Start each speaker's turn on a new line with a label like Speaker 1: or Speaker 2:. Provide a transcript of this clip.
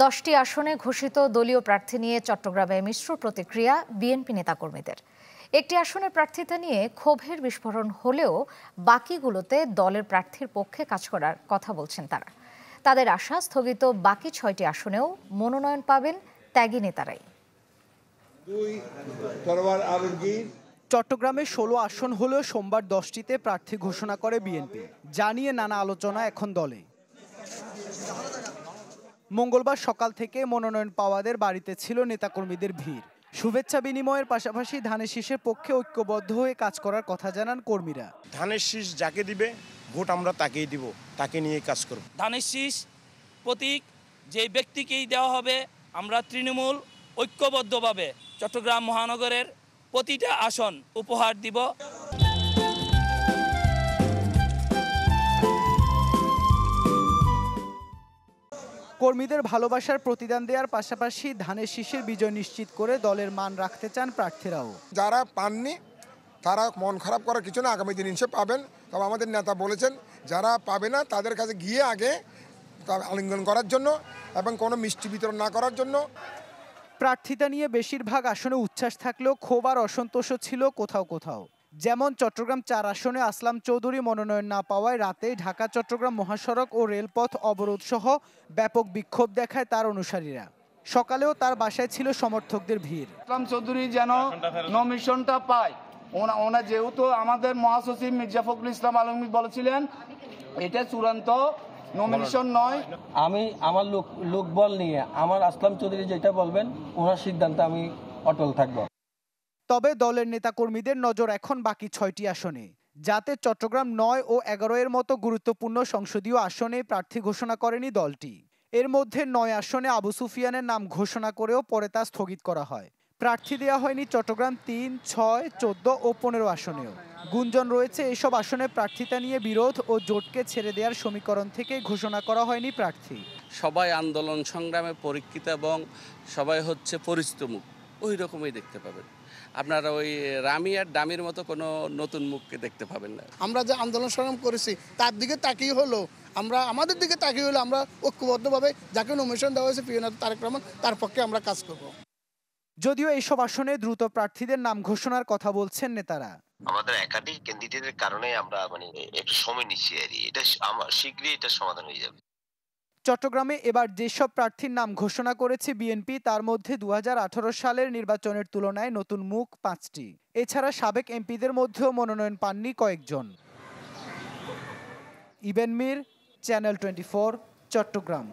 Speaker 1: 10টি আসনে ঘোষিত দলীয় প্রার্থী নিয়ে চট্টগ্রামে মিশ্র প্রতিক্রিয়া বিএনপি নেতাকর্মীদের। একটি আসনের প্রার্থিতা নিয়ে ক্ষোভের বিস্ফোরণ হলেও বাকিগুলোতে দলের প্রার্থীর পক্ষে কাজ করার কথা বলছেন তারা। তাদের আশা, স্থগিত বাকি 6টি আসনেও মনোনয়ন পাবেন ত্যাগী নেতারাই।
Speaker 2: চট্টগ্রামে 16 আসন হলেও সোমবার 10টিতে প্রার্থী ঘোষণা করে বিএনপি, জানিয়ে নানা আলোচনা এখন দলে। মঙ্গলবার সকাল থেকে মনোনয়ন পাওয়াদের বাড়িতে ছিল নেতাকর্মীদের ভিড়। শুভেচ্ছা বিনিময়ের পাশাপাশি ধানের শীষের পক্ষে ঐক্যবদ্ধ হয়ে কাজ করার কথা জানান কর্মীরা।
Speaker 3: ধানের শীষ যাকে দিবে ভোট আমরা তাকেই দিব, তাকে নিয়ে কাজ করব।
Speaker 4: ধানের শীষ প্রতীক যে ব্যক্তিকেই দেওয়া হবে, আমরা তৃণমূল ঐক্যবদ্ধভাবে চট্টগ্রাম মহানগরের প্রতিটা আসন উপহার দিব।
Speaker 2: কর্মীদের ভালোবাসার প্রতিদান দেওয়ার পাশাপাশি ধানের শীষের বিজয় নিশ্চিত করে দলের মান রাখতে চান প্রার্থীরাও।
Speaker 5: যারা পাননি তারা মন খারাপ করার কিছু না, আগামী দিন ইনশে পাবেন। তবে আমাদের নেতা বলেছেন যারা পাবে না তাদের কাছে গিয়ে আগে আলিঙ্গন করার জন্য এবং কোনো মিষ্টি বিতরণ না করার জন্য।
Speaker 2: প্রার্থিতা নিয়ে বেশিরভাগ আসনে উচ্ছ্বাস থাকলেও ক্ষোভ আর অসন্তোষও ছিল কোথাও কোথাও। যেমন চট্টগ্রাম 4 আসনে আসলাম চৌধুরী মনোনয়ন না পাওয়ায় রাতে ঢাকা চট্টগ্রাম মহাসড়ক ও রেলপথ অবরোধ সহ ব্যাপক বিক্ষোভ দেখায় তার অনুসারীরা। সকালেও তার বাসায় ছিল সমর্থকদের ভিড়।
Speaker 6: আসলাম চৌধুরী যেন নমিশনটা পায়, ওনা যেহেতু আমাদের মহাসচিব মির্জা ফখরুল ইসলাম আলমগীর বলেছিলেন এটা চূড়ান্ত নমিনেশন নয়।
Speaker 7: আমি আমার লোকবল নিয়ে আমার আসলাম চৌধুরী যেটা বলবেন ওনার সিদ্ধান্তে আমি অটল থাকব।
Speaker 2: তবে দলের নেতাকর্মীদের নজর এখন বাকি 6টি আসনে, যাতে চট্টগ্রাম 9 ও 11 এর মতো গুরুত্বপূর্ণ সংসদীয় আসনে প্রার্থী ঘোষণা করেনি দলটি। এর মধ্যে 9 আসনে আবু সুফিয়ানের নাম ঘোষণা করেও পরে তা স্থগিত করা হয়। প্রার্থী দেওয়া হয়নি চট্টগ্রাম 3, 6, 14 ও 15 আসনেও। গুঞ্জন রয়েছে এসব আসনে প্রার্থিতা নিয়ে বিরোধ ও জোটকে ছেড়ে দেওয়ার সমীকরণ থেকে ঘোষণা করা হয়নি প্রার্থী।
Speaker 8: সবাই আন্দোলন সংগ্রামে পরীক্ষিত এবং সবাই হচ্ছে পরিচিত মুখ, ওই রকমই দেখতে পাবেন। আপনারা ওই রামি আর ডামির মতো কোনো নতুন মুখকে দেখতে পাবেন না।
Speaker 9: আমরা যে আন্দোলন সংগ্রাম করেছি তার দিকে তাকিয়ে হলো, আমরা আমাদের দিকে তাকিয়ে হলো আমরা ঐক্যবদ্ধভাবে যাকে নমিনেশন দেওয়া হয়েছে প্রিয় নেতা তারেক রহমান, তার পক্ষে আমরা কাজ করব।
Speaker 2: যদিও এইসব আসনে দ্রুত প্রার্থীদের নাম ঘোষণার কথা বলছেন নেতারা।
Speaker 10: আমাদের একাধিক ক্যান্ডিডেটের কারণে আমরা একটু সময় নিচ্ছি আর এটা শীঘ্রই এটা সমাধান হয়ে যাবে।
Speaker 2: চট্টগ্রামে এবার যেসব প্রার্থীর নাম ঘোষণা করেছে বিএনপি তার মধ্যে 2018 সালের নির্বাচনের তুলনায় নতুন মুখ 5টি। এছাড়া সাবেক এমপিদের মধ্যেও মনোনয়ন পাননি কয়েকজন। ইবেন মীর, চ্যানেল 24, চট্টগ্রাম।